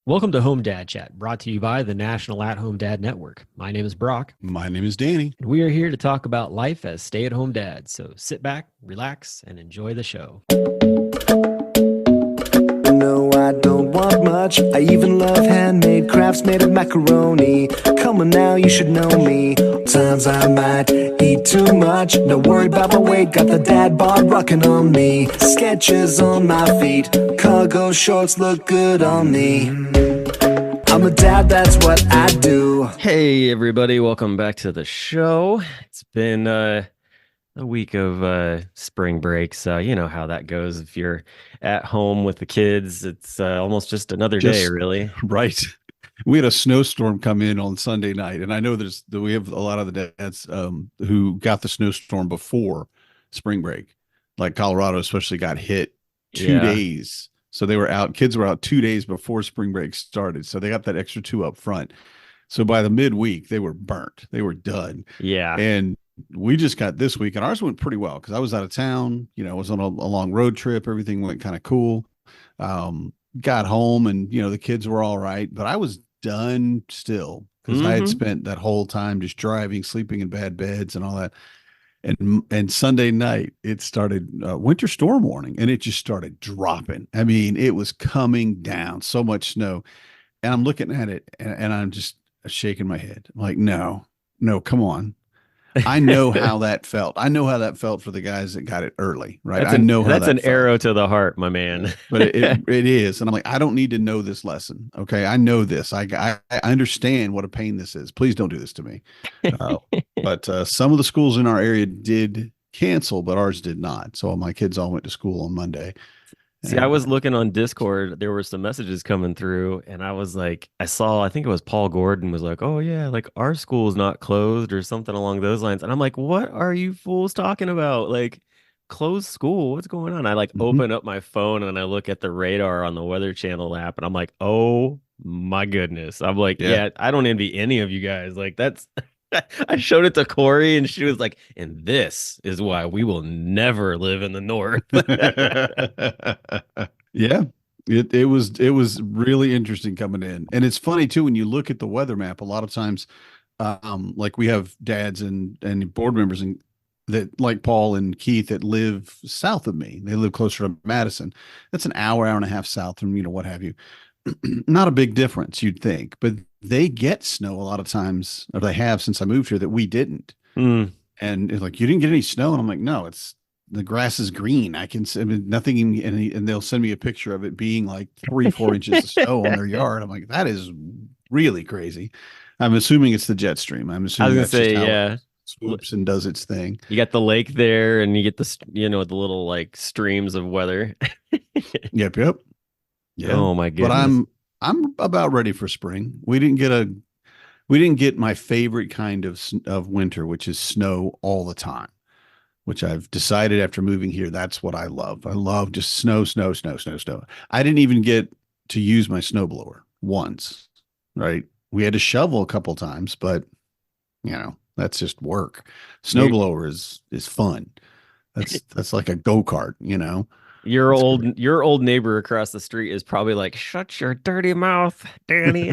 Welcome to Home Dad Chat, brought to you by the National At Home Dad Network. My name is Brock, My name is Danny. and we are here to talk about life as stay at home dads. So sit back, relax, and enjoy the show. No, I don't want much. I even love handmade crafts made of macaroni. Come on now, you should know me. Times I might eat too much. No worry about my weight. Got the dad bod rocking on me. Sketches on my feet. Cargo shorts look good on me. I'm a dad, that's what I do. Hey, everybody, welcome back to the show. It's been a week of spring break, so you know how that goes. If you're at home with the kids, it's almost just another day, really. Right. We had a snowstorm come in on Sunday night, and I know we have a lot of the dads who got the snowstorm before spring break, like Colorado especially got hit 2 days. So they were out. Kids were out 2 days before spring break started, so they got that extra 2 up front. So by the midweek, they were burnt. They were done. Yeah. And we just got this week, and ours went pretty well because I was out of town. I was on a long road trip. Everything went kind of cool. Got home, and the kids were all right, but I was done still because I had spent that whole time just driving, sleeping in bad beds, and all that. And Sunday night it started winter storm warning, and it just started dropping. I mean, it was coming down, so much snow, and I'm looking at it, and I'm just shaking my head. I'm like, no, come on. I know how that felt. I know how that felt for the guys that got it early, right? I know how that's that an felt. arrow to the heart, my man. But it is, and I'm like, I don't need to know this lesson. Okay, I know this. I understand what a pain this is. Please don't do this to me. But some of the schools in our area did cancel, but ours did not. So my kids all went to school on Monday. See, I was looking on Discord. There were some messages coming through, and I was like, I think it was Paul Gordon was like, oh, yeah, like our school's not closed or something along those lines. And I'm like, what are you fools talking about? Like, closed school? What's going on? I like open up my phone and I look at the radar on the Weather Channel app, and I'm like, oh my goodness. I'm like, yeah, I don't envy any of you guys. Like, that's. I showed it to Corey, and she was like, and this is why we will never live in the North. Yeah, it was really interesting coming in. And it's funny too, when you look at the weather map, a lot of times, like we have dads and board members and that like Paul and Keith that live south of me. They live closer to Madison. That's an hour and a half south from, what have you. Not a big difference, you'd think, but they get snow a lot of times, or they have since I moved here, that we didn't. And it's like, you didn't get any snow, and I'm like, no, the grass is green. I mean, nothing, and they'll send me a picture of it being like 3-4 inches of snow on their yard. I'm like, that is really crazy. I'm assuming it's the jet stream. I'm assuming I was gonna say, yeah, it swoops and does its thing. you got the lake there, and you get the the little like streams of weather. Yep. Yeah. Oh my goodness. But I'm about ready for spring. We didn't get my favorite kind of winter, which is snow all the time, which I've decided after moving here, that's what I love. I love just snow, snow, snow, snow, snow. I didn't even get to use my snowblower once, right? We had to shovel a couple times, but that's just work. Snowblower is fun. That's like a go-kart, Your old neighbor across the street is probably like, "Shut your dirty mouth, Danny."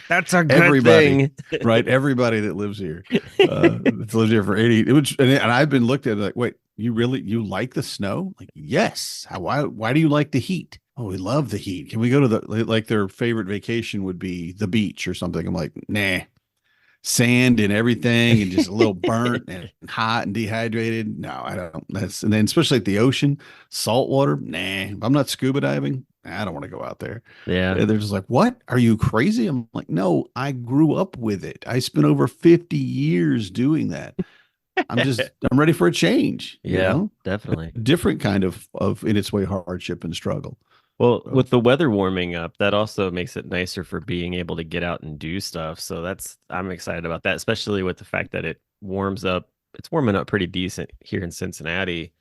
That's a good thing, right? Everybody that lives here, that's lived here for 80. And I've been looked at like, wait, you like the snow? Like, yes. Why do you like the heat? Oh, we love the heat. Can we go to like their favorite vacation would be the beach or something? I'm like, nah. Sand and everything, and just a little burnt and hot and dehydrated. No, I don't. And then especially at the ocean, salt water. Nah, if I'm not scuba diving, I don't want to go out there. Yeah. And they're just like, what? Are you crazy? I'm like, no, I grew up with it. I spent over 50 years doing that. I'm ready for a change. Yeah, definitely. A different kind of in its way hardship and struggle. Well, with the weather warming up, that also makes it nicer for being able to get out and do stuff. So I'm excited about that, especially with the fact that it warms up. It's warming up pretty decent here in Cincinnati.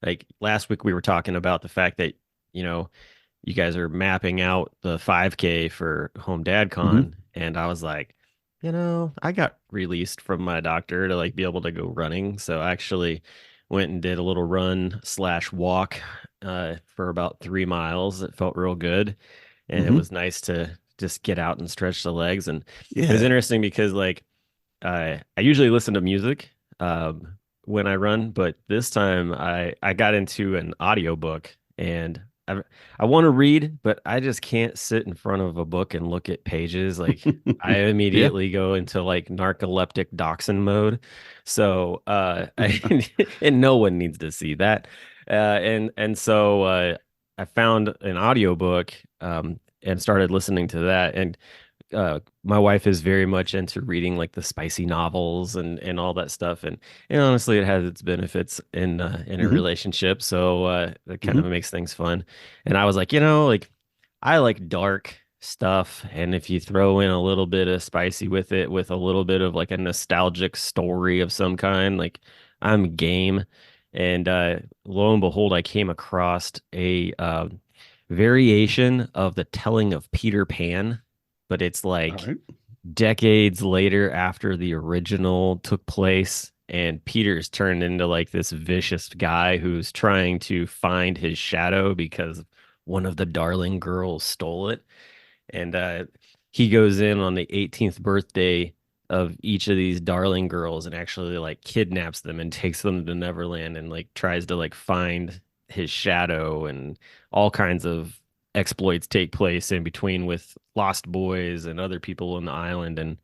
Like last week, we were talking about the fact that, you guys are mapping out the 5K for Home Dad Con. And I was like, I got released from my doctor to like be able to go running. So I actually went and did a little run/walk for about 3 miles. It felt real good. and it Hmm. was nice to just get out and stretch the legs. And it was Yeah. interesting because like I usually listen to music when I run, but this time I got into an audiobook and I want to read, but I just can't sit in front of a book and look at pages. Like I Yeah. immediately go into like narcoleptic dachshund mode. So and no one needs to see that. And so I found an audiobook and started listening to that. And my wife is very much into reading like the spicy novels and all that stuff, and honestly, it has its benefits in a Hmm. relationship, so it kind of Hmm. makes things fun. And I was like, you know, like I like dark stuff, and if you throw in a little bit of spicy with it, with a little bit of like a nostalgic story of some kind, like I'm game. And lo and behold, I came across a variation of the telling of Peter Pan, but it's All like right. decades later after the original took place. And Peter's turned into like this vicious guy who's trying to find his shadow because one of the darling girls stole it. And he goes in on the 18th birthday of each of these darling girls and actually like kidnaps them and takes them to Neverland and like tries to like find his shadow, and all kinds of exploits take place in between with lost boys and other people on the island. And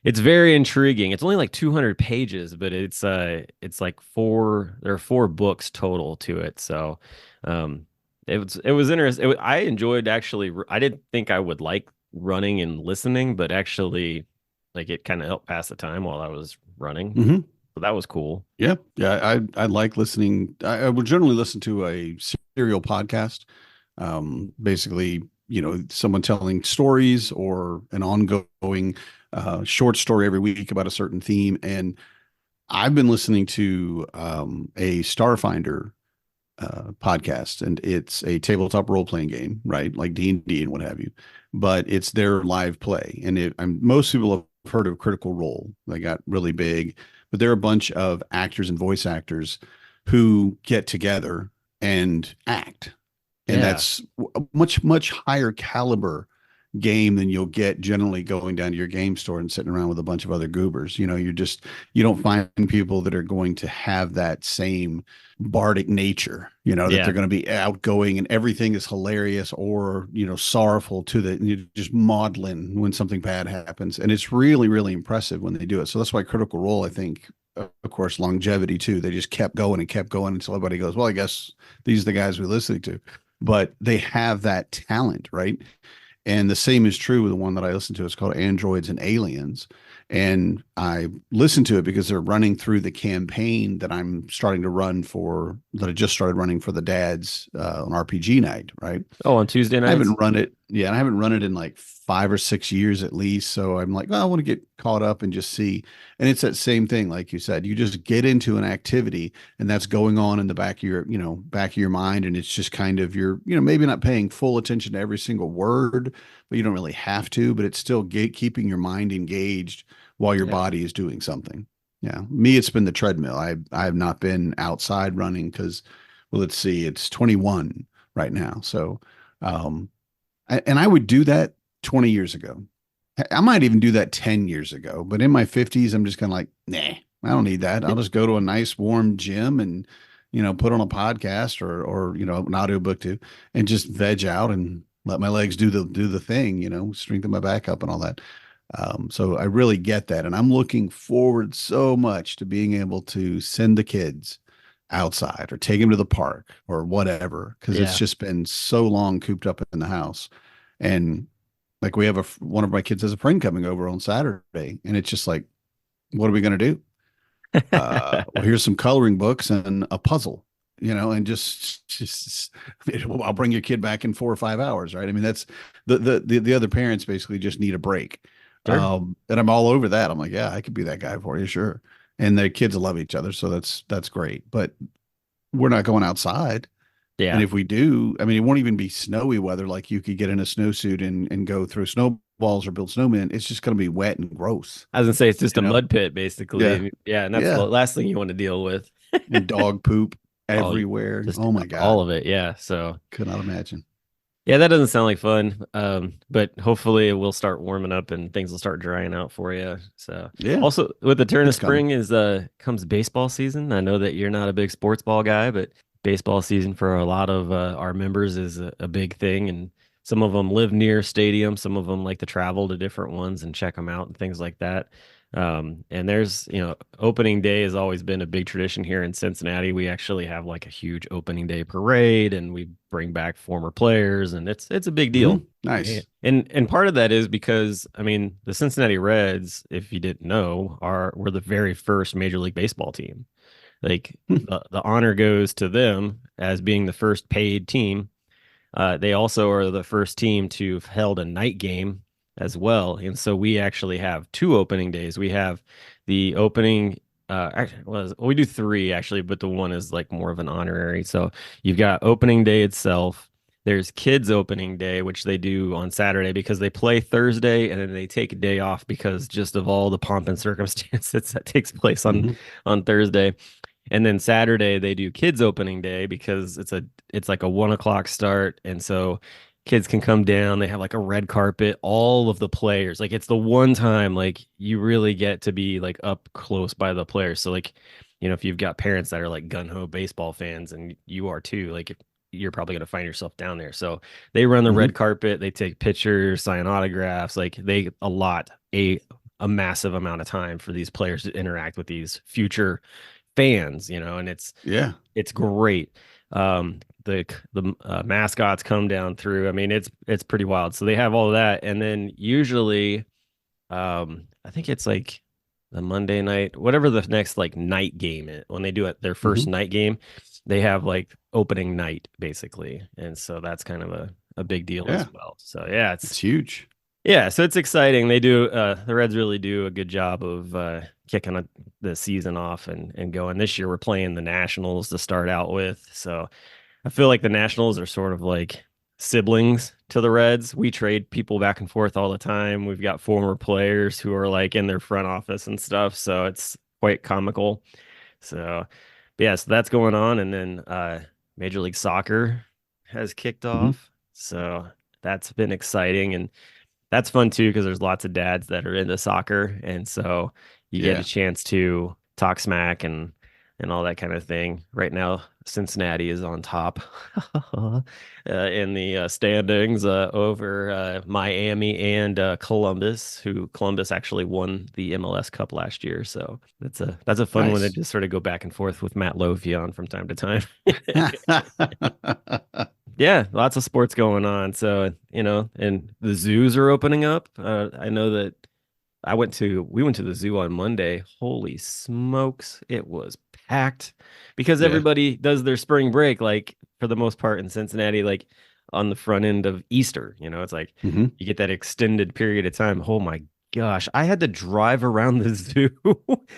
it's very intriguing. It's only like 200 pages, but it's like there are four books total to it. So um it was interesting. I enjoyed actually. I didn't think I would like running and listening, but actually like it kind of helped pass the time while I was running. Hmm. So that was cool. Yeah. Yeah. I like listening. I would generally listen to a serial podcast. Basically, someone telling stories or an ongoing short story every week about a certain theme. And I've been listening to a Starfinder podcast, and it's a tabletop role playing game, right? Like D and D and what have you. But it's their live play, and most people have heard of Critical Role. They got really big, but they're a bunch of actors and voice actors who get together and act, and Yeah. that's a much higher caliber game than you'll get generally going down to your game store and sitting around with a bunch of other goobers. You don't find people that are going to have that same bardic nature, that Yeah. they're going to be outgoing and everything is hilarious or, sorrowful to you just maudlin when something bad happens. And it's really, really impressive when they do it. So that's why Critical Role, I think, of course, longevity too. They just kept going until everybody goes, well, I guess these are the guys we're listening to. But they have that talent, right? And the same is true with the one that I listen to. It's called Androids and Aliens. And I listen to it because they're running through the campaign that I just started running for the dads on RPG night, right? Oh, on Tuesday I haven't nights? run it. Yeah, and I haven't run it in like 5 or 6 years at least. So I'm like, well, I want to get caught up and just see. And it's that same thing, like you said, you just get into an activity and that's going on in the back of your mind. And it's just kind of maybe not paying full attention to every single word, but you don't really have to, but it's still keeping your mind engaged while your Yeah. body is doing something. Yeah. Me, it's been the treadmill. I have not been outside running because, well, let's see, it's 21 right now. So, um, and I would do that 20 years ago. I might even do that 10 years ago, but in my 50s, I'm just kind of like, nah, I don't need that. I'll just go to a nice warm gym and, put on a podcast or, an audiobook too, and just veg out and let my legs do the thing, strengthen my back up and all that. So I really get that. And I'm looking forward so much to being able to send the kids outside or take them to the park or whatever, because it's Yeah. just been so long cooped up in the house. And like we have one of my kids has a friend coming over on Saturday, and it's just like, what are we going to do? Well, here's some coloring books and a puzzle, and just I'll bring your kid back in 4 or 5 hours, right? I mean, that's the other parents basically just need a break. Sure. And I'm all over that. I'm like, yeah, I could be that guy for you, sure. And the kids love each other, so that's great. But we're not going outside. And Yeah. if we do, I mean, it won't even be snowy weather. Like you could get in a snowsuit and go through snowballs or build snowmen. It's just going to be wet and gross, I was gonna say it's just you a know? mud pit Yeah. basically. Yeah, and that's the Yeah. last thing you want to deal with. And dog poop Oh, everywhere. just Oh my all God. of it. Yeah. So Could not imagine. Yeah, that doesn't sound like fun. But hopefully it will start warming up and things will start drying out for you. So Yeah, also with the turn of it's coming. spring is comes baseball season. I know that you're not a big sports ball guy, but baseball season for a lot of our members is a big thing, and some of them live near stadiums, some of them like to travel to different ones and check them out and things like that. And there's, opening day has always been a big tradition here in Cincinnati. We actually have like a huge opening day parade and we bring back former players and it's a big deal. Yeah. Nice. And part of that is because I mean the Cincinnati Reds, if you didn't know, were the very first Major League Baseball team. Like the honor goes to them as being the first paid team. They also are the first team to have held a night game as well. And so we actually have two opening days. We have the opening, we do three actually, but the one is like more of an honorary. So you've got opening day itself. There's kids opening day, which they do on Saturday because they play Thursday and then they take a day off because just of all the pomp and circumstances that takes place Hmm. on Thursday. And then Saturday they do kids opening day because it's like a 1 o'clock start. And so kids can come down. They have like a red carpet, all of the players. Like it's the one time like you really get to be like up close by the players. So like, if you've got parents that are like gun-ho baseball fans and you are too, like you're probably going to find yourself down there. So they run the red Hmm. carpet, they take pictures, sign autographs, like they allot a massive amount of time for these players to interact with these future fans, and Yeah. it's great. The mascots come down through. I mean, it's pretty wild. So they have all of that, and then usually, I think it's like the Monday night, whatever the next like night game is, when they do it their first Hmm. night game, they have like opening night basically, and so that's kind of a big deal as Yeah. well. So yeah, It's huge. so it's exciting. The Reds really do a good job of kicking the season off and going. This year we're playing the Nationals to start out with. So I feel like the Nationals are sort of like siblings to the Reds. We trade people back and forth all the time. We've got former players who are like in their front office and stuff. So it's quite comical. So, but yeah, so that's going on. And then Major League Soccer has kicked Hmm. off. So that's been exciting. And that's fun too because there's lots of dads that are into soccer, and so you get a Yeah. chance to talk smack and all that kind of thing. Right now, Cincinnati is on top in the standings over Miami and Columbus, who Columbus actually won the MLS Cup last year. So that's a fun one to Nice. just sort of go back and forth with Matt Lofi on from time to time. Yeah, lots of sports going on. So, and the zoos are opening up. I know that we went to the zoo on Monday. Holy smokes, it was packed because Yeah. everybody does their spring break, like for the most part in Cincinnati, like on the front end of Easter. It's like Hmm. you get that extended period of time. Oh my gosh, I had to drive around the zoo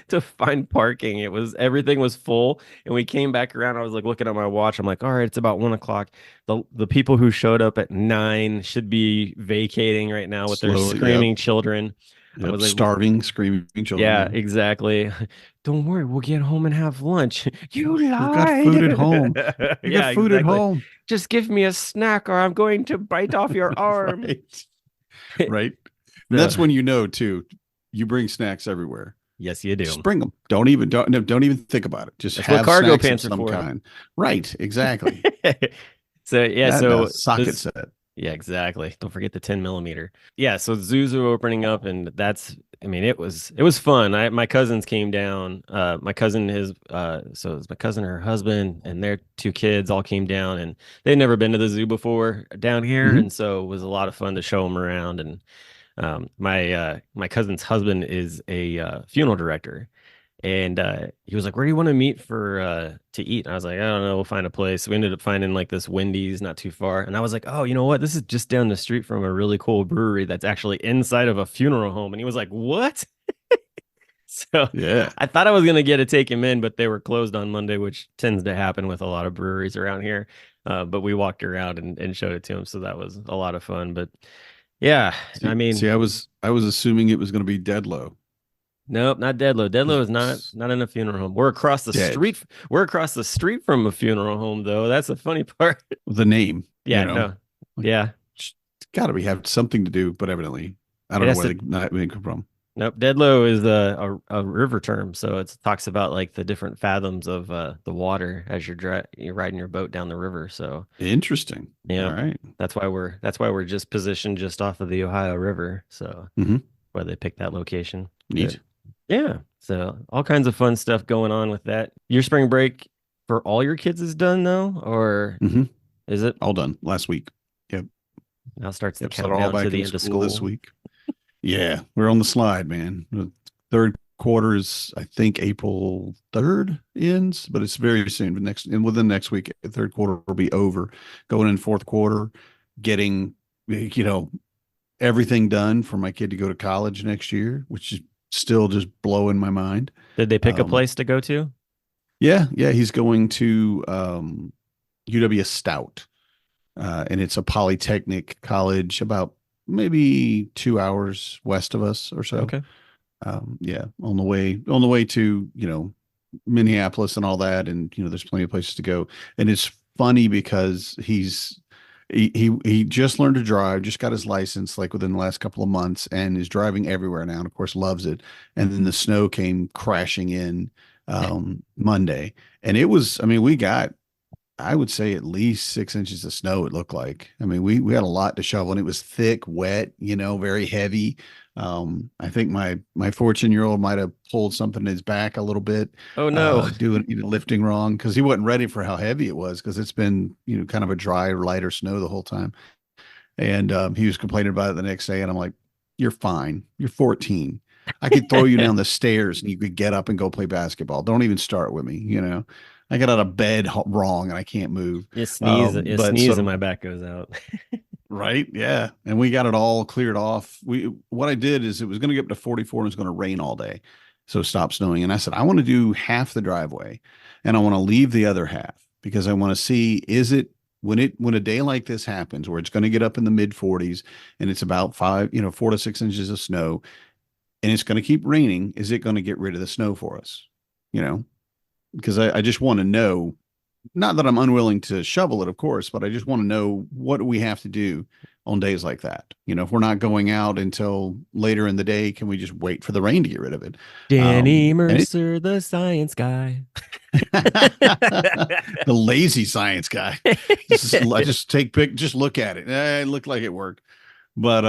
to find parking. Everything was full, and we came back around. I was like looking at my watch. I'm like, all right, it's about 1 o'clock. The people who showed up at 9 should be vacating right now with their Slowly. Yep. screaming children. I Yep. was like, Starving, screaming children. yeah, Yeah. exactly. Don't worry, we'll get home and have lunch. You We've got food at lied. home. We got Yeah, food at exactly. home. Just give me a snack or I'm going to bite off your arm. Right. Right. And So, that's when you know too, you bring snacks everywhere. yes, you Just do. bring them. Don't even think about it. Just That's what have cargo snacks of pants are some for. kind. Right. Exactly. So yeah, That and a so socket this set. yeah, exactly. Don't forget the 10 millimeter. Yeah, so zoos are opening up and I mean, it was fun. My cousins came down. My cousin so it was my cousin, her husband, and their two kids all came down and they'd never been to the zoo before down here, Hmm. and so it was a lot of fun to show them around. And my cousin's husband is a funeral director, and he was like, "Where do you want to meet for to eat?" And I was like, "I don't know. We'll find a place." We ended up finding like this Wendy's not too far, and I was like, "Oh, you know what? This is just down the street from a really cool brewery that's actually inside of a funeral home." And he was like, "What?" So Yeah. I thought I was gonna get to take him in, but they were closed on Monday, which tends to happen with a lot of breweries around here. But we walked around and showed it to him, so that was a lot of fun. But yeah, I See, mean, I was assuming it was going to be Deadlow. nope, not Deadlow. Deadlow is not It's not in a funeral home. We're across the dead. street. We're across the street from a funeral home, though. That's the funny part. The name, Yeah, no. Like, Yeah. it's got to be have something to do, but evidently, I don't It know has where to. they not being from. Nope. Dead low is a river term, so it talks about like the different fathoms of the water as you're riding your boat down the river. So Interesting. All yeah, right. that's why we're just positioned just off of the Ohio River. So Mm-hmm. why they picked that location. But Neat. yeah, so all kinds of fun stuff going on with that. Your spring break for all your kids is done though, or Mm-hmm. is it? All done last week. Yep. Now starts the Yep. So they're all countdown to back the in end of school this school. week. Yeah, we're on the slide, man. The third quarter is, I think, April 3rd ends, but it's very soon. But next and within next week, the third quarter will be over. Going in fourth quarter, getting you know everything done for my kid to go to college next year, which is still just blowing my mind. Did they pick a Um, place to go to? yeah, he's going to UW Stout, and it's a polytechnic college about maybe 2 hours west of us or so. Okay. Yeah, on the way to Minneapolis and all that, and there's plenty of places to go. And it's funny because he just learned to drive, just got his license like within the last couple of months, and is driving everywhere now, and of course loves it. And then the snow came crashing in Monday, and it was, I mean, we got, I would say, at least 6 inches of snow, it looked like. I mean, we had a lot to shovel, and it was thick, wet, very heavy. I think my 14-year-old might have pulled something in his back a little bit, Oh no. doing lifting wrong because he wasn't ready for how heavy it was because it's been kind of a dry, lighter snow the whole time. And he was complaining about it the next day, and I'm like, "You're fine. You're 14. I could throw you down the stairs, and you could get up and go play basketball. Don't even start with me. I got out of bed wrong, and I can't move. You But sneeze and so my back goes out. right, yeah, and we got it all cleared off. What I did is it was going to get up to 44 and it was going to rain all day, so stop snowing. And I said I want to do half the driveway, and I want to leave the other half because I want to see, is it when a day like this happens where it's going to get up in the mid 40s and it's about 4 to 6 inches of snow, and it's going to keep raining, is it going to get rid of the snow for us? You know, because I just want to know, not that I'm unwilling to shovel it, of course, but I just want to know what do we have to do on days like that. If we're not going out until later in the day, can we just wait for the rain to get rid of it? Danny And it, Mercer, the science guy. the lazy science guy, I just just look at it. It looked like it worked. But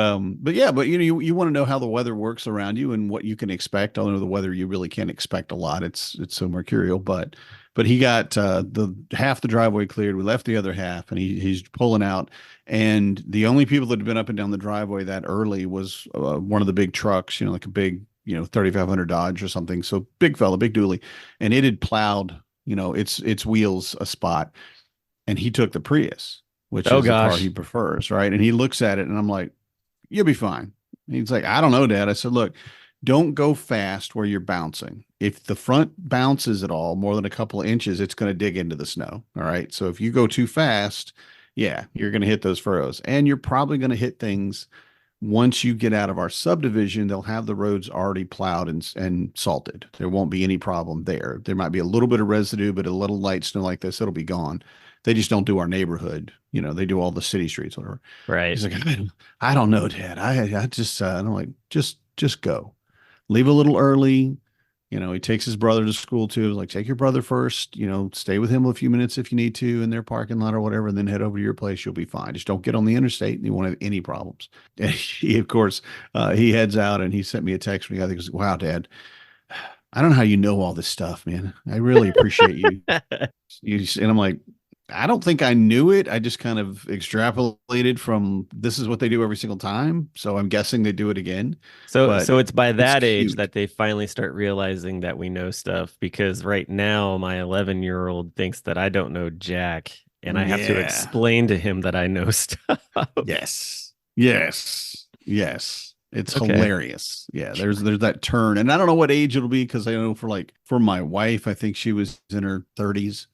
yeah, but you want to know how the weather works around you and what you can expect. Although the weather you really can't expect a lot. It's so mercurial. But he got the half the driveway cleared. We left the other half, and he's pulling out. And the only people that had been up and down the driveway that early was one of the big trucks, like a big 3500 Dodge or something. So big fella, big dually, and it had plowed its wheels a spot, and he took the Prius, which Oh is the car gosh. he prefers, right? And he looks at it, and I'm like, you'll be fine. He's like, I don't know, Dad. I said, look, don't go fast where you're bouncing. If the front bounces at all more than a couple of inches, it's going to dig into the snow. All right. So if you go too fast, yeah, you're going to hit those furrows, and you're probably going to hit things. Once you get out of our subdivision, they'll have the roads already plowed and salted. There won't be any problem there. There might be a little bit of residue, but a little light snow like this, it'll be gone. They just don't do our neighborhood. They do all the city streets, whatever. Right. He's like, I don't know, Dad. I just, I'm like, just go. Leave a little early. He takes his brother to school too. Like, take your brother first, stay with him a few minutes if you need to in their parking lot or whatever, and then head over to your place. You'll be fine. Just don't get on the interstate and you won't have any problems. And he, of course, he heads out, and he sent me a text when he got there. He goes, wow, Dad, I don't know how you know all this stuff, man. I really appreciate you. And I'm like, I don't think I knew it. I just kind of extrapolated from this is what they do every single time. So I'm guessing they do it again. So But so it's by it's that age cute. that they finally start realizing that we know stuff because right now my 11-year-old thinks that I don't know jack and I have to Yeah. explain to him that I know stuff. Yes. Yes. Yes. It's Okay. hilarious. Yeah, there's that turn. And I don't know what age it'll be because I know for my wife, I think she was in her 30s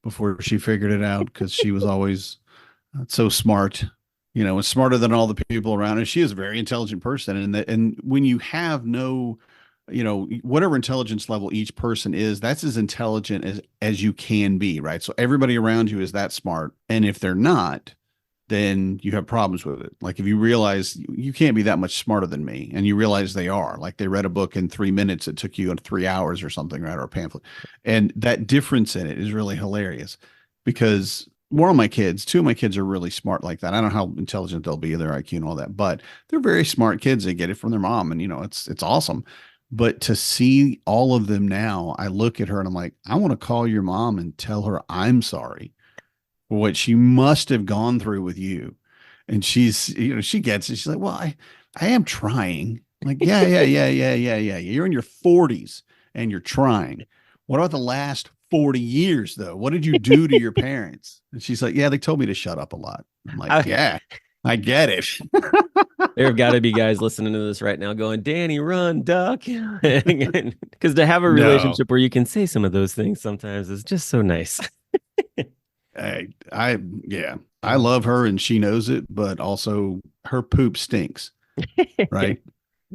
before she figured it out because she was always so smart, and smarter than all the people around her. She is a very intelligent person. And when you have no, whatever intelligence level each person is, that's as intelligent as you can be, right? So everybody around you is that smart. And if they're not, then you have problems with it. Like if you realize you can't be that much smarter than me, and you realize they are, like they read a book in 3 minutes, it took you 3 hours or something, right? Or a pamphlet. And that difference in it is really hilarious because one of my kids, two of my kids are really smart like that. I don't know how intelligent they'll be, their IQ and all that, but they're very smart kids. They get it from their mom, and it's awesome. But to see all of them now, I look at her and I'm like, I want to call your mom and tell her I'm sorry for what she must have gone through with you. And she gets it. She's like, well, I am trying. I'm like, yeah, yeah, yeah, yeah, yeah, yeah. You're in your 40s and you're trying. What about the last 40 years though? What did you do to your parents? And she's like, yeah, they told me to shut up a lot. I'm like, I, yeah, I get it. there have got to be guys listening to this right now going, Danny, run, duck. Because to have a No, relationship where you can say some of those things sometimes is just so nice. yeah, I love her and she knows it, but also her poop stinks, right?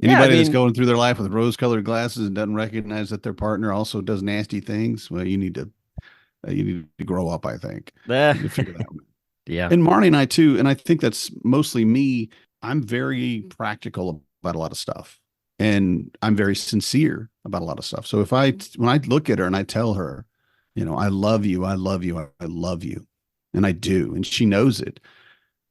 Yeah, I Anybody that's mean, going through their life with rose-colored glasses and doesn't recognize that their partner also does nasty things, well, you need to grow up, I think. uh, You need to figure that out. yeah, And Marnie and I too, and I think that's mostly me. I'm very practical about a lot of stuff, and I'm very sincere about a lot of stuff. So when I look at her and I tell her, I love you, I love you, I love you, and I do, and she knows it.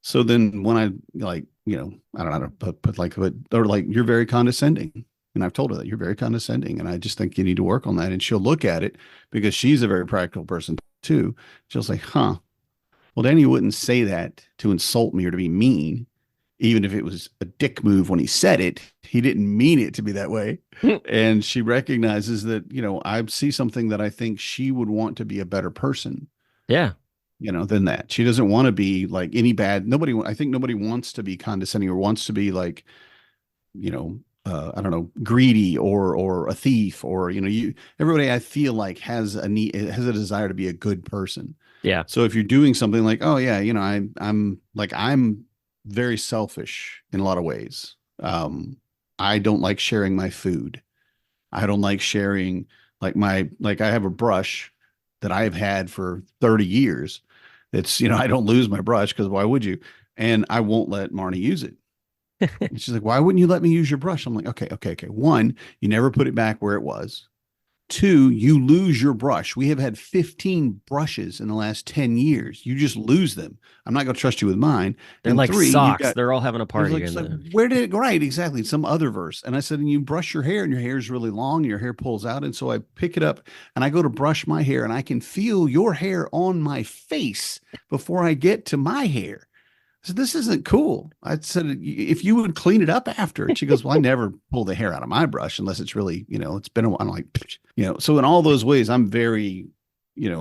So then when I like, I don't know how to or like, you're very condescending. And I've told her that you're very condescending. And I just think you need to work on that. And she'll look at it because she's a very practical person too. She'll say, huh, well, Danny wouldn't say that to insult me or to be mean, even if it was a dick move when he said it. He didn't mean it to be that way. And she recognizes that, I see something that I think she would want to be a better person, yeah. than that. She doesn't want to be like any bad. I think nobody wants to be condescending or wants to be like, I don't know, greedy or a thief or, everybody I feel like has a desire to be a good person. Yeah. So if you're doing something like, oh yeah, I'm very selfish in a lot of ways. I don't like sharing my food. I don't like sharing I have a brush that I've had for 30 years. It's, I don't lose my brush because why would you? And I won't let Marnie use it. And she's like, why wouldn't you let me use your brush? I'm like, okay, okay, okay. One, you never put it back where it was. Two, you lose your brush. We have had 15 brushes in the last 10 years. You just lose them. I'm not going to trust you with mine. They're And like three, you've socks. got, They're all having a it was party in like, the where did it go? Right, exactly. Some other verse. And I said, and you brush your hair and your hair is really long and your hair pulls out. And so I pick it up and I go to brush my hair and I can feel your hair on my face before I get to my hair. I said, this isn't cool. I said, if you would clean it up after. And she goes, well, I never pull the hair out of my brush unless it's really, it's been a while. I'm like, so in all those ways, I'm very,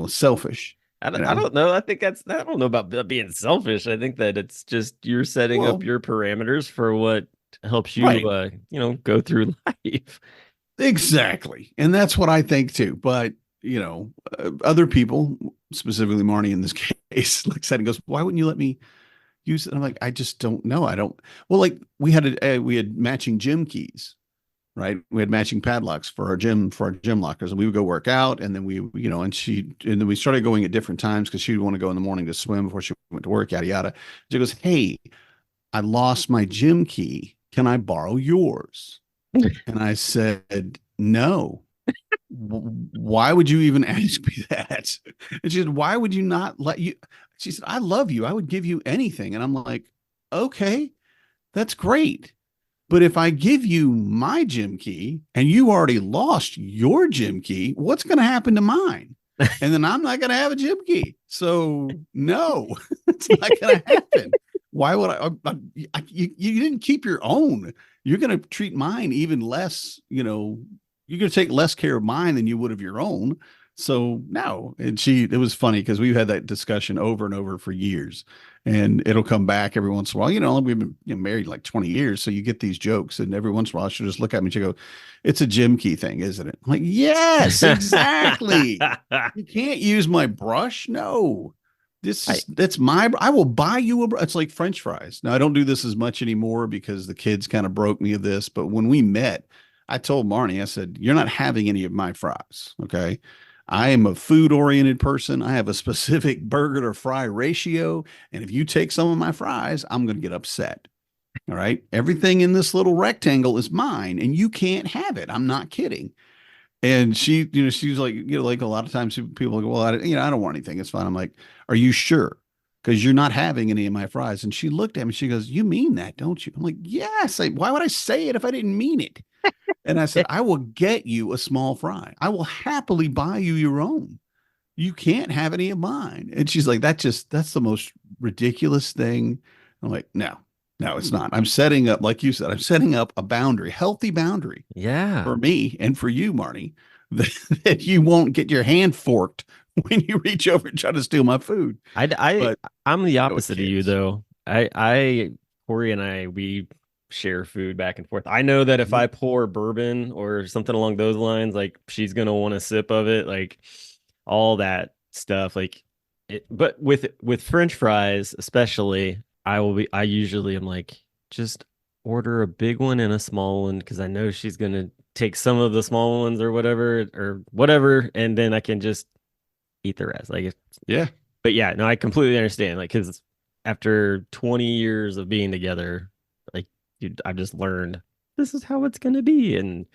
selfish, I don't know. I think I don't know about being selfish. I think that it's just you're setting up Well, your parameters for what helps you, right. go through life. Exactly. And that's what I think too. But, other people, specifically Marnie in this case, like said, and goes, why wouldn't you let me use it? I'm like, I just don't know. I don't. Well, like we had matching gym keys, right? We had matching padlocks for our gym lockers, and we would go work out, and then and then we started going at different times because she would want to go in the morning to swim before she went to work, yada yada. She goes, hey, I lost my gym key. Can I borrow yours? And I said, no. Why would you even ask me that? And she said, why would you not let you? She said, I love you. I would give you anything. And I'm like, okay, that's great. But if I give you my gym key and you already lost your gym key, what's going to happen to mine? And then I'm not going to have a gym key. So no, it's not going to happen. Why would you didn't keep your own. You're going to treat mine even less, you're going to take less care of mine than you would of your own. So no. And it was funny because we've had that discussion over and over for years, and it'll come back every once in a while. We've been married like 20 years. So you get these jokes, and every once in a while she'll just look at me and she'll go, it's a gym key thing, isn't it? I'm like, yes, exactly. You can't use my brush. No, I I will buy you it's like French fries. Now I don't do this as much anymore because the kids kind of broke me of this. But when we met, I told Marnie, I said, you're not having any of my fries. Okay. I am a food oriented person. I have a specific burger to fry ratio. And if you take some of my fries, I'm going to get upset. All right. Everything in this little rectangle is mine and you can't have it. I'm not kidding. And she's like, like a lot of times people go, well, I don't want anything. It's fine. I'm like, are you sure? Because you're not having any of my fries. And she looked at me. She goes, you mean that, don't you? I'm like, yes. Why would I say it if I didn't mean it? And I said, I will get you a small fry. I will happily buy you your own. You can't have any of mine. And she's like, that's the most ridiculous thing. I'm like, no, it's not. I'm setting up, like you said, I'm setting up a boundary, healthy boundary Yeah. for me and for you, Marty, that you won't get your hand forked when you reach over and try to steal my food. I, I, But I'm the with opposite of you kids, though. Corey and I, we share food back and forth. I know that if I mhm, pour bourbon or something along those lines, like she's gonna want a sip of it, like all that stuff. Like but with French fries, especially, I usually am like, just order a big one and a small one because I know she's gonna take some of the small ones or whatever, and then I can just eat the rest. Like yeah, but yeah, no, I completely understand. Like, because after 20 years of being together, like, I've just learned this is how it's gonna be. And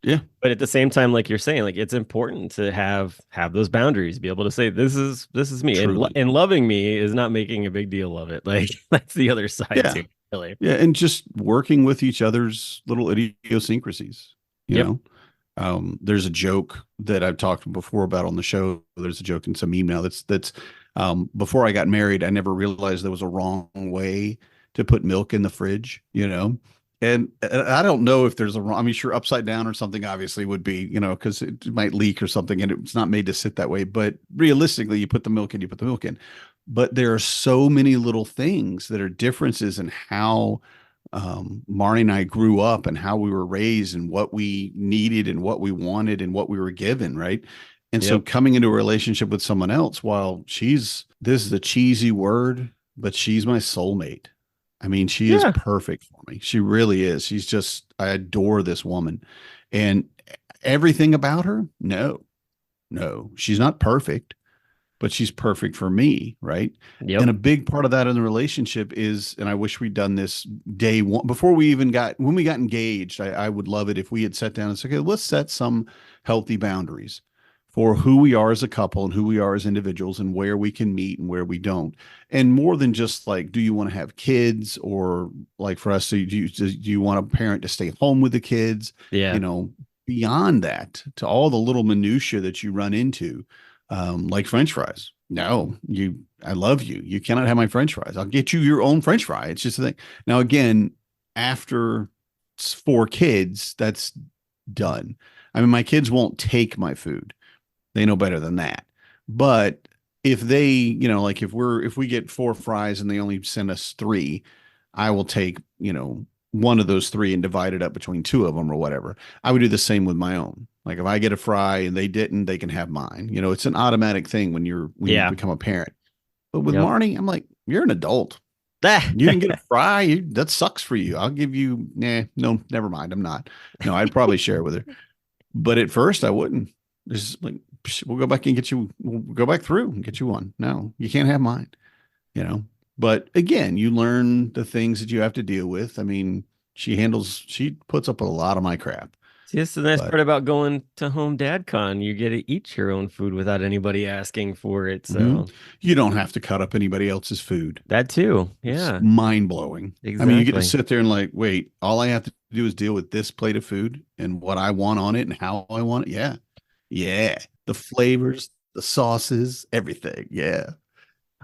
yeah, but at the same time, like you're saying, like it's important to have those boundaries, be able to say this is me, and truly, and loving me is not making a big deal of it. Like that's the other side yeah. too, really. Yeah, and just working with each other's little idiosyncrasies, you Yep. know. There's a joke that I've talked before about on the show. There's a joke in some meme now that's before I got married, I never realized there was a wrong way to put milk in the fridge, you know. And I don't know if there's a wrong, I mean, sure, upside down or something obviously would be, because it might leak or something and it's not made to sit that way. But realistically, you put the milk in, you put the milk in. But there are so many little things that are differences in how Marnie and I grew up and how we were raised and what we needed and what we wanted and what we were given, right? And so Yep. coming into a relationship with someone else, while this is a cheesy word, but she's my soulmate. I mean, she is Yeah. perfect for me. She really is. I adore this woman. And everything about her, no, she's not perfect, but she's perfect for me, right? And Yep. a big part of that in the relationship is, and I wish we'd done this day one before when we got engaged. I would love it if we had sat down and said, okay, let's set some healthy boundaries for who we are as a couple and who we are as individuals and where we can meet and where we don't. And more than just like, do you want to have kids or like for us, do you want a parent to stay home with the kids? You Yeah. know, beyond that, to all the little minutia that you run into like French fries. No, I love you. You cannot have my French fries. I'll get you your own French fry. It's just a thing. Now, again, after 4 kids, that's done. I mean, my kids won't take my food. They know better than that. But if they, like if we get 4 fries and they only send us three, I will take, one of those three and divide it up between two of them or whatever. I would do the same with my own. Like if I get a fry and they didn't, they can have mine. It's an automatic thing when you Yeah. become a parent. But with Yep. Marnie, I'm like, you're an adult. Ah. You didn't get a fry. That sucks for you. I'll give you, no, never mind. I'm not. No, I'd probably share with her. But at first, I wouldn't. Just like, we'll go back and get you, we'll go back through and get you one. No, you can't have mine, you know. But again, you learn the things that you have to deal with. I mean, she puts up with a lot of my crap. See, that's the nice But part about going to home dad con. You get to eat your own food without anybody asking for it. mhm, So you don't have to cut up anybody else's food. that too. It's Yeah, mind blowing. I mean, you get to exactly. sit there and like, wait, all I have to do is deal with this plate of food and what I want on it and how I want it. Yeah. Yeah. The flavors, the sauces, everything. Yeah.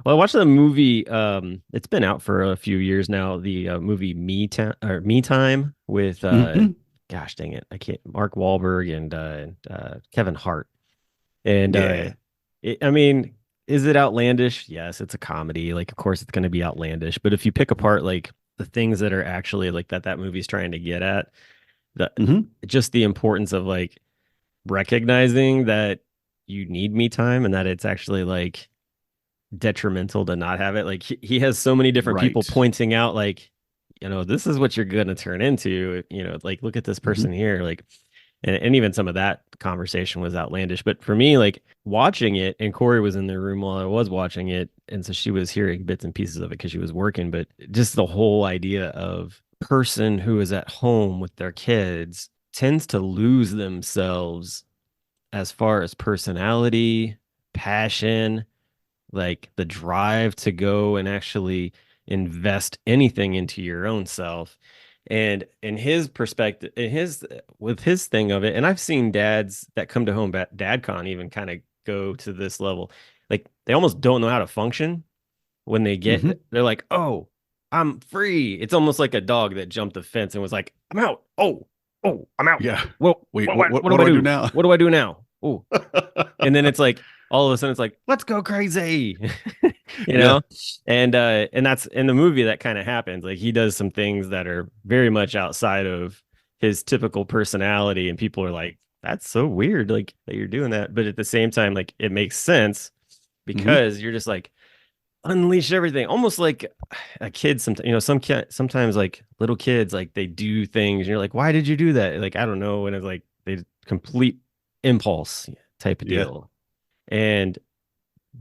Well, I watched the movie. It's been out for a few years now. The movie Me Time with Hmm. gosh dang it, I can't. Mark Wahlberg and Kevin Hart. And Yeah. I mean, is it outlandish? Yes, it's a comedy. Like, of course, it's going to be outlandish. But if you pick apart like the things that are actually like that movie's trying to get at, the Hmm. just the importance of like recognizing that you need me time and that it's actually like detrimental to not have it. Like he has so many different people Right. pointing out like, this is what you're going to turn into, like look at this Hmm. person here, like and even some of that conversation was outlandish. But for me, like watching it, and Corey was in the room while I was watching it, and so she was hearing bits and pieces of it because she was working. But just the whole idea of person who is at home with their kids tends to lose themselves as far as personality, passion, like the drive to go and actually invest anything into your own self. And in his perspective, in his with his thing of it, and I've seen dads that come to home dad con even kind of go to this level. Like they almost don't know how to function when Hmm. they're like, "Oh, I'm free." It's almost like a dog that jumped the fence and was like, "I'm out. Oh, I'm out. Yeah. Well, Wait, what what do I do I do do? now? What do I do now? Oh." And then it's like all of a sudden it's like, "Let's go crazy." You Yeah. know? And that's in the movie that kind of happens. Like he does some things that are very much outside of his typical personality and people are like, "That's so weird like that you're doing that." But at the same time like it makes sense Hmm. because you're just like unleash everything almost like a kid sometimes sometimes like little kids like they do things and you're like why did you do that like I don't know and it's like they complete impulse type of Yeah. deal and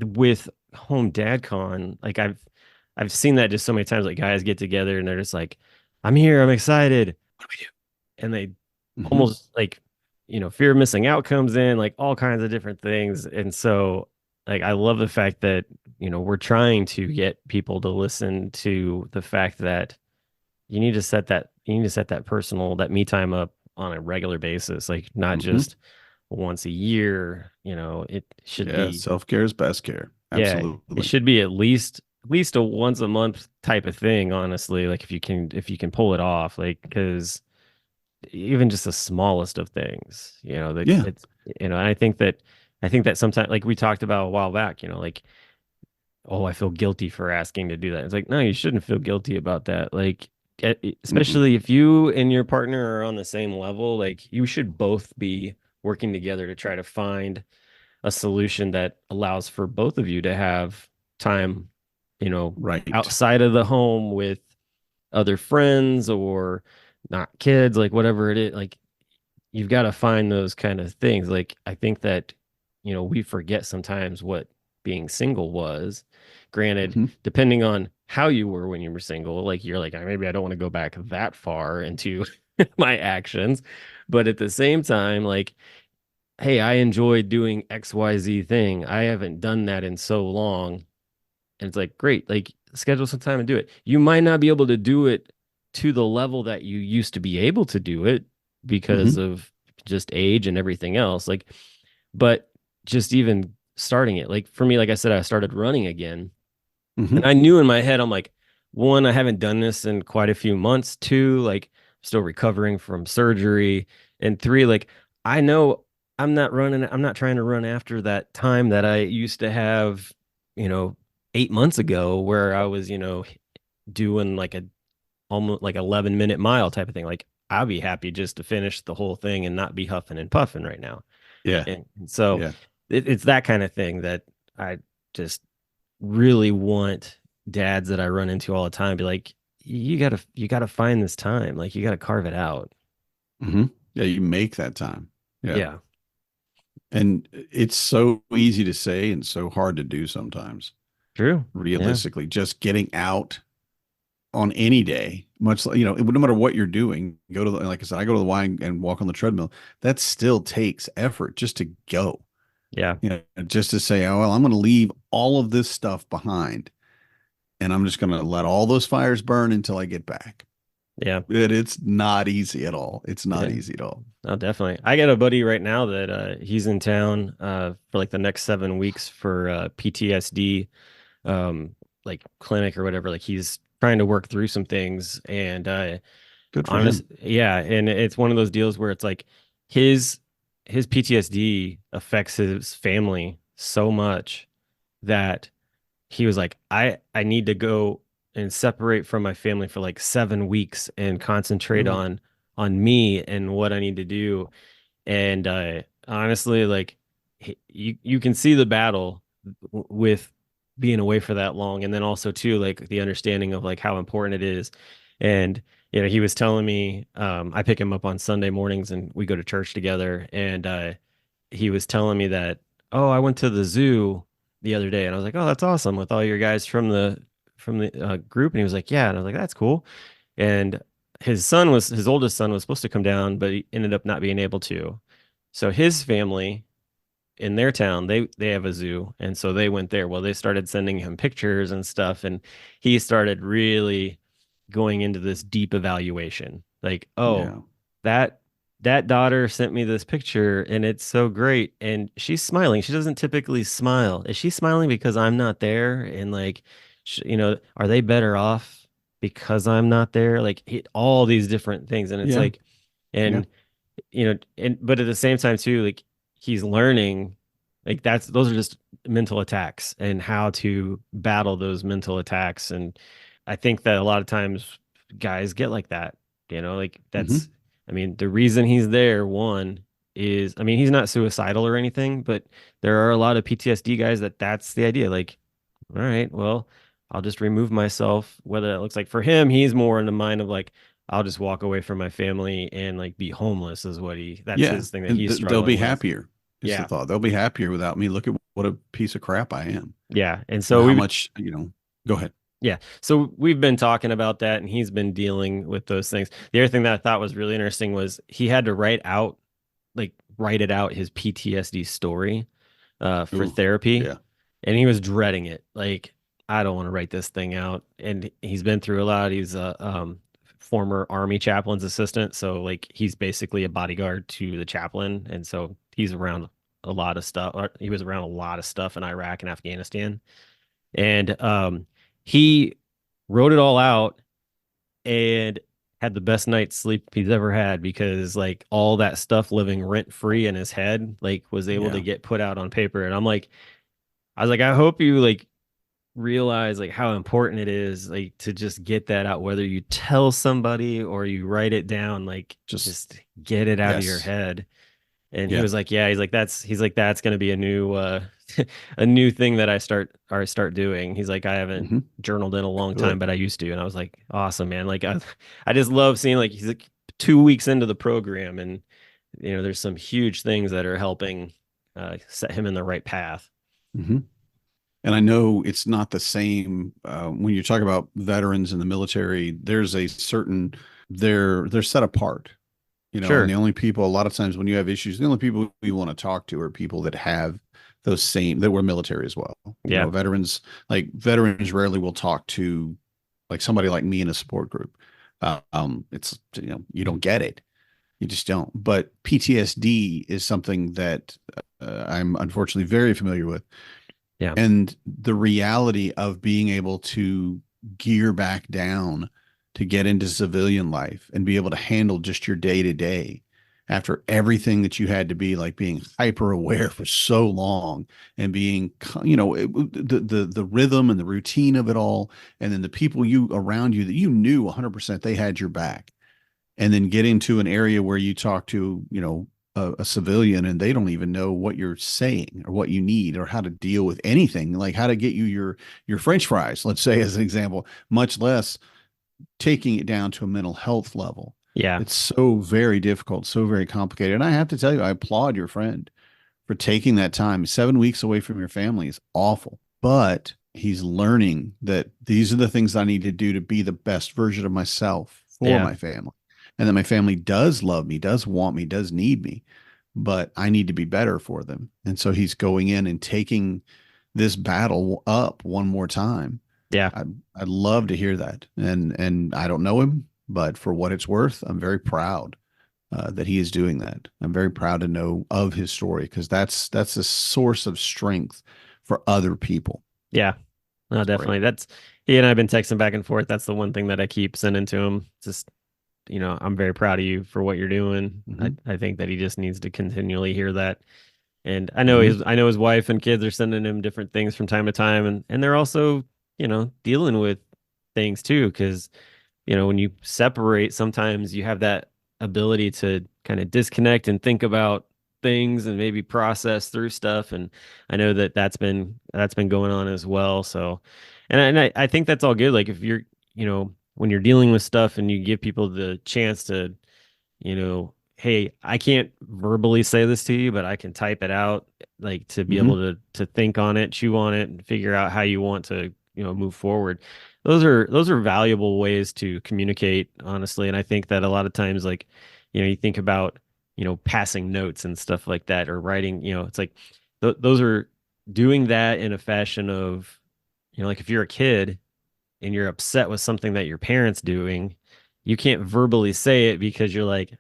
with home dad con like I've seen that just so many times like guys get together and they're just like I'm here I'm excited what do we do and they Hmm. almost like fear of missing out comes in like all kinds of different things and so like I love the fact that we're trying to get people to listen to the fact that you need to set that personal that me time up on a regular basis like not Hmm. just once a year it should Yeah. be Self-care is best care. yeah it Absolutely. should be at least a once a month type of thing honestly like if you can pull it off like because even just the smallest of things, that Yeah. it's, and I think that sometimes, like we talked about a while back, like, oh, I feel guilty for asking to do that. It's like, no, you shouldn't feel guilty about that. Like, Mm-mm. especially if you and your partner are on the same level, like, you should both be working together to try to find a solution that allows for both of you to have time, you know, Right. outside of the home with other friends or not kids, like whatever it is. Like, you've got to find those kind of things. Like I think that, we forget sometimes what being single was. Granted, Hmm. depending on how you were when you were single, like you're like, maybe I don't want to go back that far into my actions. But at the same time, like, hey, I enjoyed doing XYZ thing. I haven't done that in so long. And it's like, great, like schedule some time and do it. You might not be able to do it to the level that you used to be able to do it because Hmm. of just age and everything else. Like, but just even starting it, like for me, like I said, I started running again. And Hmm. I knew in my head, I'm like, one, I haven't done this in quite a few months. Two, like, still recovering from surgery. And three, like, I know I'm not trying to run after that time that I used to have, you know, 8 months ago where I was, doing like a almost like 11-minute mile type of thing. Like, I'll be happy just to finish the whole thing and not be huffing and puffing right now. Yeah. And so Yeah. it's that kind of thing that I just really want dads that I run into all the time be like, you gotta find this time. Like you gotta carve it out. Hmm. Yeah. You make that time. Yeah. Yeah, And it's so easy to say and so hard to do sometimes. true. Yeah, Realistically, just getting out on any day, much like, no matter what you're doing, go to like I said, I go to the Y and walk on the treadmill. That still takes effort just to go, yeah, just to say, oh, well, I'm going to leave all of this stuff behind and I'm just going to let all those fires burn until I get back. yeah, It's not easy at all. It's not yeah. easy at all. Oh, definitely. I got a buddy right now that he's in town for like the next 7 weeks for PTSD like clinic or whatever. Like he's trying to work through some things and Good for honest, him. yeah, and it's one of those deals where it's like his his PTSD affects his family so much that he was like, I need to go and separate from my family for like 7 weeks and concentrate Ooh. on me and what I need to do. And honestly, like you can see the battle with being away for that long, and then also too like the understanding of like how important it is. And he was telling me, I pick him up on Sunday mornings and we go to church together. And he was telling me that, oh, I went to the zoo the other day, and I was like, oh, that's awesome with all your guys from the group. And he was like, yeah, and I was like, that's cool. And his oldest son was supposed to come down, but he ended up not being able to. So his family in their town, they have a zoo, and so they went there. Well, they started sending him pictures and stuff, and he started really going into this deep evaluation. Like, oh, Yeah. that that daughter sent me this picture and it's so great. And she's smiling. She doesn't typically smile. Is she smiling because I'm not there? And like, are they better off because I'm not there? Like all these different things. And it's Yeah. like, Yeah. and and but at the same time too, like he's learning, like those are just mental attacks and how to battle those mental attacks. And I think that a lot of times guys get like that, like Hmm. I mean, the reason he's there, one, is, I mean, he's not suicidal or anything, but there are a lot of PTSD guys that's the idea. Like, all right, well, I'll just remove myself. Whether that looks like, for him, he's more in the mind of like, I'll just walk away from my family and like be homeless is that's Yeah. his thing that And he's they'll be struggling with. happier is the Yeah. thought. They'll be happier without me. Look at what a piece of crap I am Yeah. And and so how we much, go ahead. Yeah. So we've been talking about that and he's been dealing with those things. The other thing that I thought was really interesting was he had to write it out, his PTSD story for Ooh, therapy. yeah. And he was dreading it. Like, I don't want to write this thing out. And he's been through a lot. He's a former army chaplain's assistant. So like he's basically a bodyguard to the chaplain. And so he's around a lot of stuff. He was around a lot of stuff in Iraq and Afghanistan. And he wrote it all out and had the best night's sleep he's ever had because like all that stuff living rent free in his head like was able to Yeah. get put out on paper. And I was like, I hope you like realize like how important it is like to just get that out, whether you tell somebody or you write it down, like Just, just get it out of your yes. head. And he Yeah. was like, yeah, he's like, that's going to be a new, a new thing that I start doing. He's like, I haven't Hmm. journaled in a long time, Good. but I used to. And I was like, awesome, man. Like, I just love seeing like, he's like 2 weeks into the program and, there's some huge things that are helping, set him in the right path. Hmm. And I know it's not the same when you talk about veterans in the military. There's a certain they're set apart, and the Sure. only people a lot of times when you have issues, the only people we want to talk to are people that have those same that were military as well. Yeah. Veterans rarely will talk to like somebody like me in a support group. It's you don't get it. You just don't. But PTSD is something that I'm unfortunately very familiar with, Yeah. and the reality of being able to gear back down to get into civilian life and be able to handle just your day to day after everything that you had to be like being hyper aware for so long and being the rhythm and the routine of it all, and then the people you around you that you knew 100% they had your back, and then get into an area where you talk to a civilian and they don't even know what you're saying or what you need or how to deal with anything, like how to get you your french fries, let's say, as an example, much less taking it down to a mental health level. Yeah. It's so very difficult, so very complicated. And I have to tell you, I applaud your friend for taking that time. 7 weeks away from your family is awful, but he's learning that these are the things I need to do to be the best version of myself for Yeah. my family. And that my family does love me, does want me, does need me, but I need to be better for them. And so he's going in and taking this battle up one more time. Yeah. I'd love to hear that. And I don't know him, but for what it's worth, I'm very proud that he is doing that. I'm very proud to know of his story because that's a source of strength for other people. Yeah. No, It's great. definitely. He and I have been texting back and forth. That's the one thing that I keep sending to him. Just, I'm very proud of you for what you're doing. Hmm. I think that he just needs to continually hear that. And Hmm. I know his wife and kids are sending him different things from time to time, and they're also, dealing with things too, because when you separate, sometimes you have that ability to kind of disconnect and think about things and maybe process through stuff. And I know that that's been going on as well. So, and I think that's all good. Like if you're, you know, when you're dealing with stuff and you give people the chance to, hey, I can't verbally say this to you, but I can type it out, like to be able Hmm. to think on it, chew on it, and figure out how you want to, move forward. Those are valuable ways to communicate, honestly. And I think that a lot of times, like, you think about, passing notes and stuff like that, or writing, it's like those are doing that in a fashion of, like if you're a kid and you're upset with something that your parent's doing, you can't verbally say it because you're like,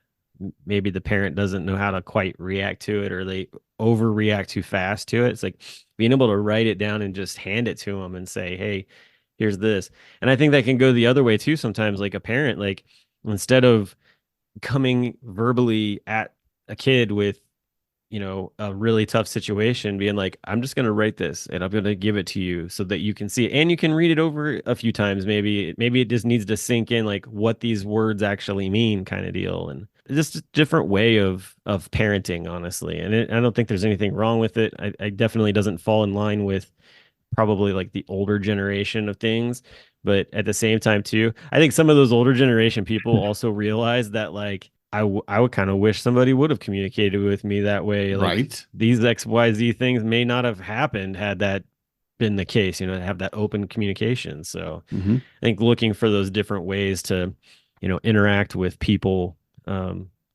maybe the parent doesn't know how to quite react to it, or they overreact too fast to it. It's like being able to write it down and just hand it to them and say, hey, here's this. And I think that can go the other way too sometimes, like a parent, like instead of coming verbally at a kid with, a really tough situation, being like, I'm just going to write this and I'm going to give it to you so that you can see it and you can read it over a few times. Maybe it just needs to sink in, like what these words actually mean, kind of deal. And just a different way of parenting, honestly. And I don't think there's anything wrong with it. I definitely doesn't fall in line with probably like the older generation of things. But at the same time, too, I think some of those older generation people also realize that, like, I would kind of wish somebody would have communicated with me that way. Like, Right. these XYZ things may not have happened had that been the case, to have that open communication. So Hmm. I think looking for those different ways to, interact with people,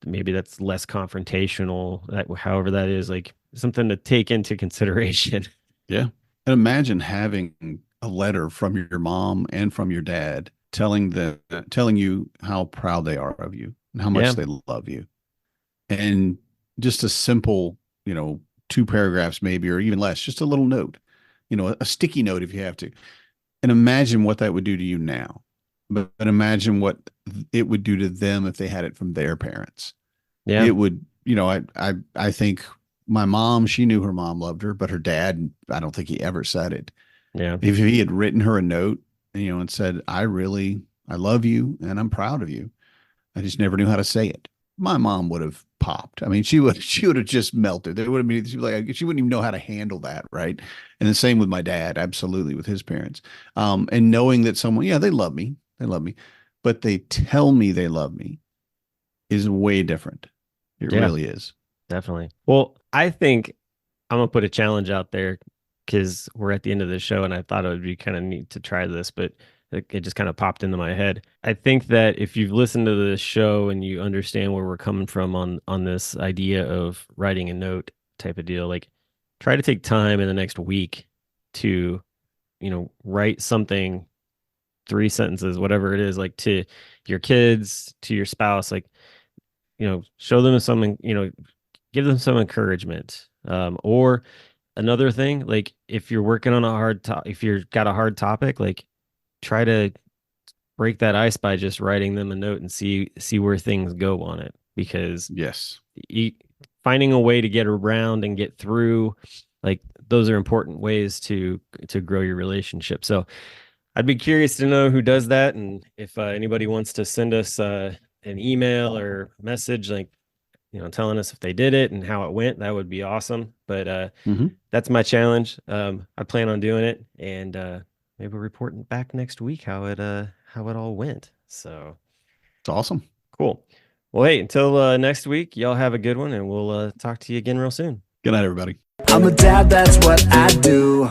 maybe that's less confrontational, that however that is, like something to take into consideration. Yeah. And imagine having a letter from your mom and from your dad telling you how proud they are of you and how much Yeah. they love you. And just a simple, two paragraphs maybe, or even less, just a little note, a sticky note if you have to. And imagine what that would do to you now. But imagine what it would do to them if they had it from their parents. Yeah. It would, I think my mom, she knew her mom loved her, but her dad, I don't think he ever said it. Yeah. If he had written her a note, and said, I love you and I'm proud of you. I just never knew how to say it. My mom would have popped. I mean, she would have just melted. There would have been, she wouldn't even know how to handle that, right? And the same with my dad, absolutely, with his parents. And knowing that someone, yeah, they love me, but they tell me they love me is way different. It Yeah. really is. Definitely. Well, I think I'm gonna put a challenge out there because we're at the end of the show, and I thought it would be kind of neat to try this, but it just kind of popped into my head. I think that if you've listened to the show and you understand where we're coming from on this idea of writing a note type of deal, like try to take time in the next week to, write something, 3 sentences, whatever it is, like to your kids, to your spouse, like, show them something, give them some encouragement. Or another thing, like if you're working on if you've got a hard topic, like try to break that ice by just writing them a note and see where things go on it. Because Yes. you, finding a way to get around and get through, like those are important ways to grow your relationship. So I'd be curious to know who does that, and if anybody wants to send us an email or message, like telling us if they did it and how it went, that would be awesome. But Hmm. that's my challenge. I plan on doing it, and maybe reporting back next week how it all went. So It's awesome. cool. Well, hey, until next week, y'all have a good one, and we'll talk to you again real soon. Good night, everybody. I'm a dad, that's what I do.